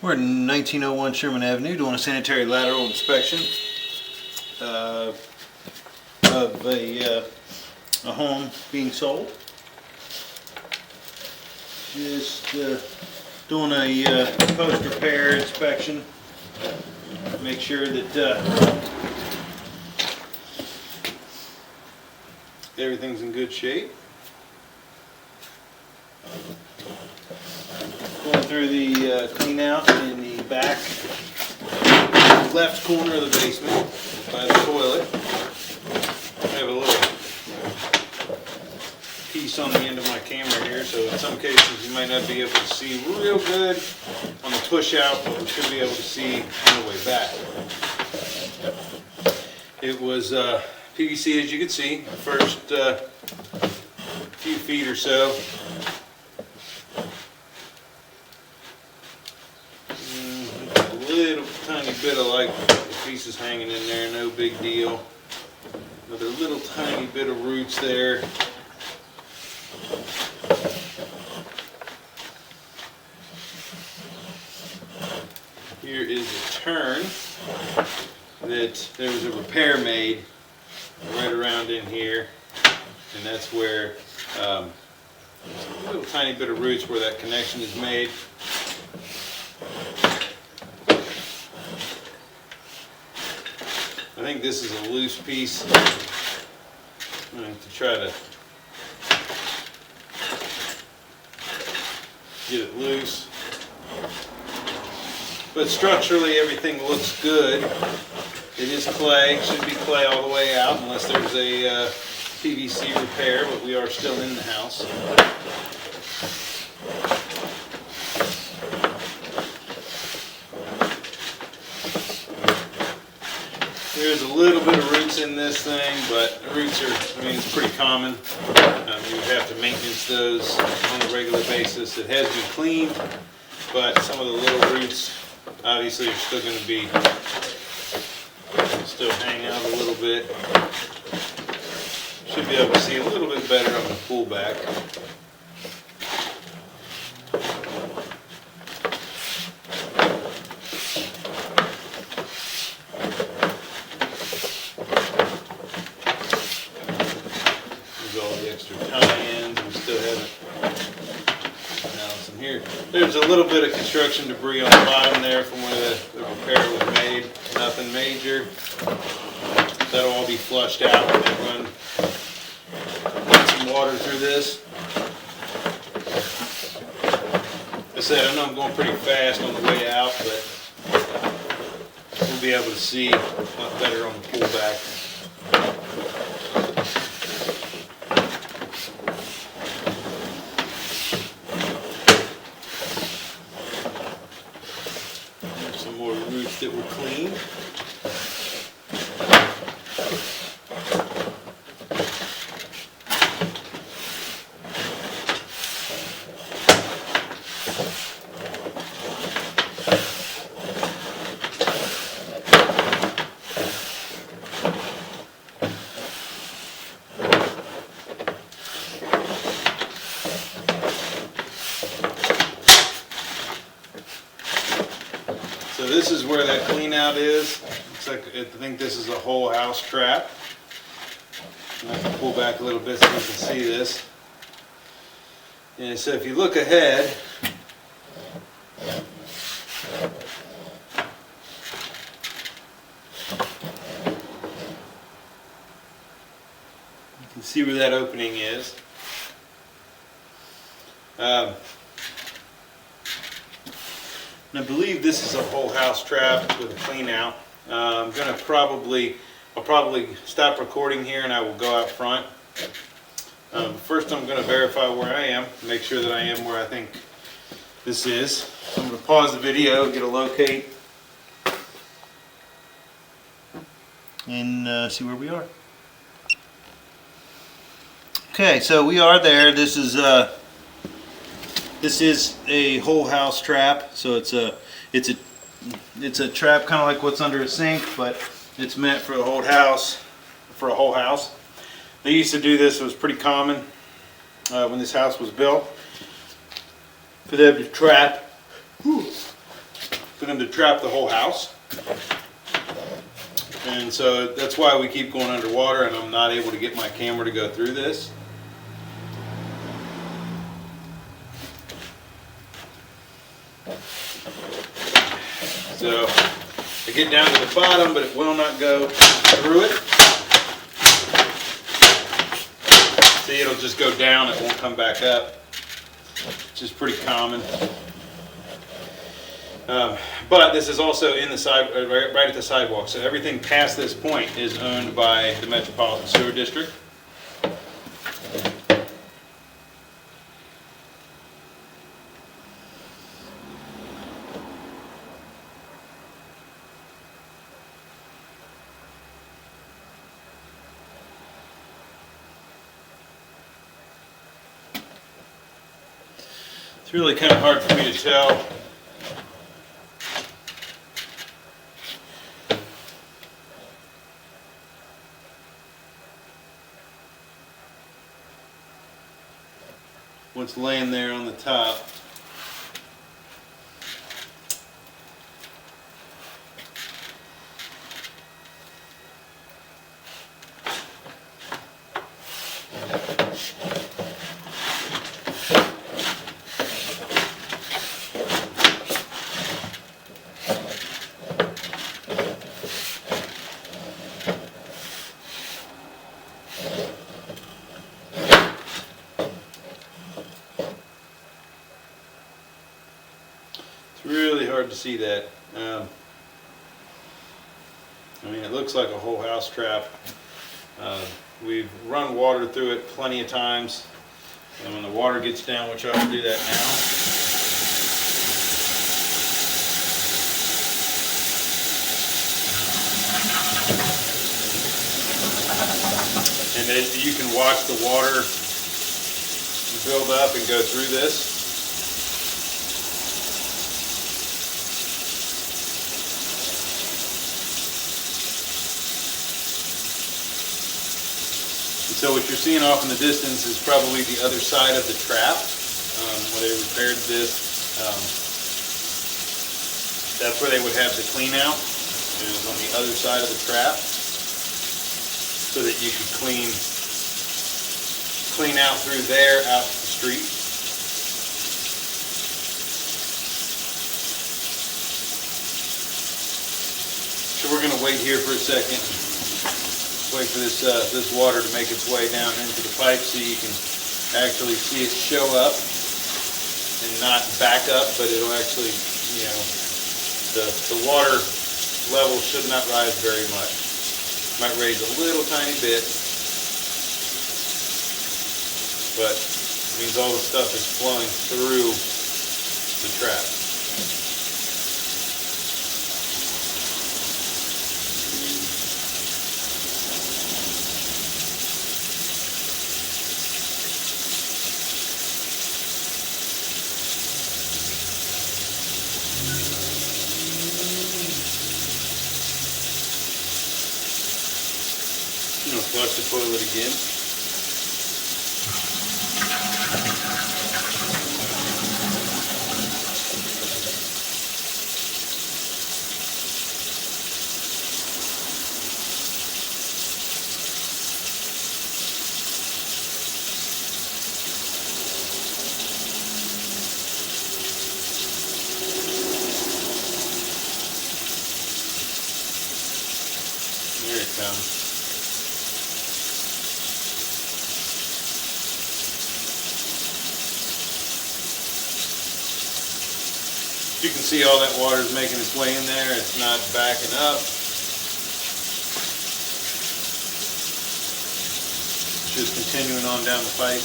We're in 1901 Sherman Avenue doing a sanitary lateral inspection of a home being sold. Just doing a post-repair inspection. Make sure that everything's in good shape. Going through the clean out in the back left corner of the basement by the toilet. I have a little piece on the end of my camera here, so in some cases you might not be able to see real good on the push out, but we should be able to see on the way back. It was PVC, as you can see, the first few feet or so. A little tiny bit of like pieces hanging in there, no big deal. Another little tiny bit of roots there. Here is a turn that there was a repair made right around in here, and that's where a little tiny bit of roots where that connection is made. I think this is a loose piece. I'm going to try to get it loose. But structurally everything looks good. It is clay, should be clay all the way out unless there's a PVC repair, but we are still in the house. There's a little bit of roots in this thing, but the roots are, I mean, it's pretty common. You would have to maintenance those on a regular basis. It has been cleaned, but some of the little roots obviously are still going to be, still hang out a little bit. Should be able to see a little bit better on the pullback. Extra tie-ins, we still haven't announced them here. There's a little bit of construction debris on the bottom there from where the repair was made. Nothing major. That'll all be flushed out and then run some water through this. Like I said, I know I'm going pretty fast on the way out, but we'll be able to see a lot better on the pullback. Some more roots that were cleaned. So this is where that clean out is. Looks like, I think this is a whole house trap. I can pull back a little bit so you can see this. And so if you look ahead, you can see where that opening is. And I believe this is a whole house trap with a clean out. I'll probably stop recording here and I will go out front. First I'm going to verify where I am, make sure that I am where I think this is. So I'm going to pause the video, get a locate, and see where we are. Okay, so we are there. This is a whole house trap, so it's a trap kind of like what's under a sink, but it's meant for a whole house. They used to do this. It was pretty common when this house was built, for them to trap going to trap the whole house. And so that's why we keep going underwater, and I'm not able to get my camera to go through this. So I get down to the bottom, but it will not go through it. See, it'll just go down, it won't come back up, which is pretty common. But this is also in the side, right at the sidewalk. So everything past this point is owned by the Metropolitan Sewer District. It's really kind of hard for me to tell. What's laying there on the top. Really hard to see that. I mean, it looks like a whole house trap. We've run water through it plenty of times, and when the water gets down, which I will do that now. And then you can watch the water build up and go through this. So what you're seeing off in the distance is probably the other side of the trap where they repaired this. That's where they would have the clean out. It was on the other side of the trap so that you could clean out through there out to the street. So we're going to wait here for a second. Wait for this this water to make its way down into the pipe so you can actually see it show up and not back up, but it'll actually, you know, the water level should not rise very much. Might raise a little tiny bit, but it means all the stuff is flowing through the trap. I'm going to flush the toilet again. There it comes. You can see all that water is making its way in there. It's not backing up. It's just continuing on down the pipe.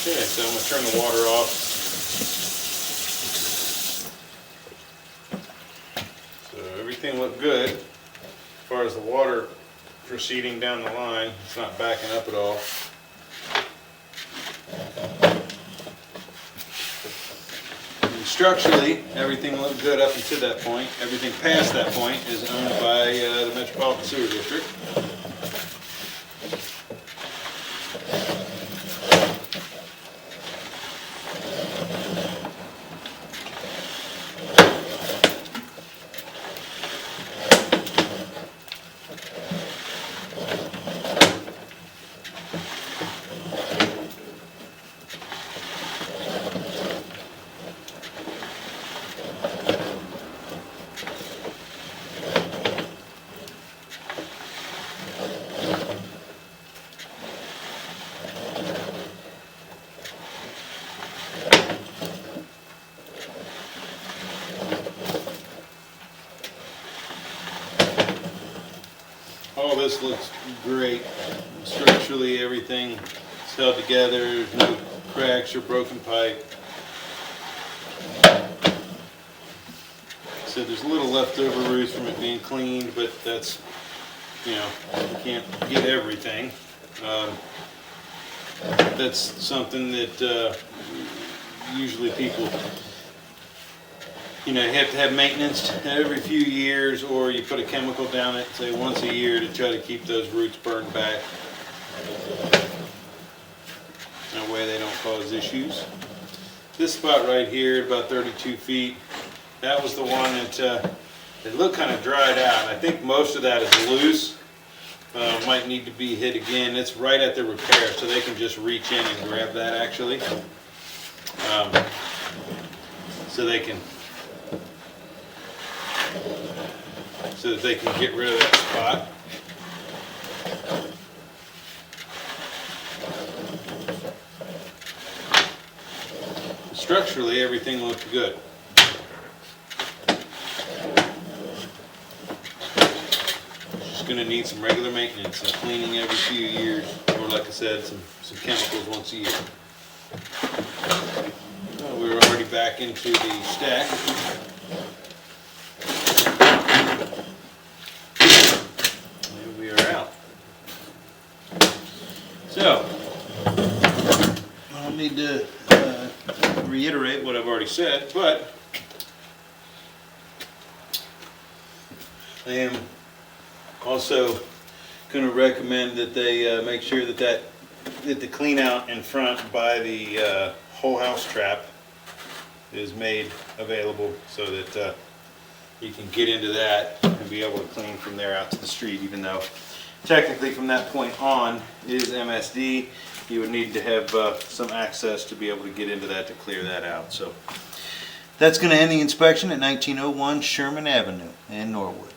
Okay, so I'm going to turn the water off. So everything looked good as far as the water proceeding down the line. It's not backing up at all. Structurally, everything looked good up until that point. Everything past that point is owned by the Metropolitan Sewer District. All this looks great. Structurally, everything is held together. There's no cracks or broken pipe. So there's a little leftover roof from it being cleaned, but that's, you can't get everything. That's something that usually people, you have to have maintenance every few years, or you put a chemical down it, say once a year, to try to keep those roots burned back. That way they don't cause issues. This spot right here, about 32 feet, that was the one that it looked kind of dried out. I think most of that is loose. Might need to be hit again. It's right at the repair, so they can just reach in and grab that actually. So that they can get rid of that spot. Structurally, everything looked good. Just going to need some regular maintenance and cleaning every few years, or like I said, some chemicals once a year. Well, we're already back into the stack. So, I don't need to reiterate what I've already said, but I am also going to recommend that they make sure that the clean out in front by the whole house trap is made available, so that you can get into that and be able to clean from there out to the street, even though technically from that point on is MSD. You would need to have some access to be able to get into that to clear that out. So that's going to end the inspection at 1901 Sherman Avenue in Norwood.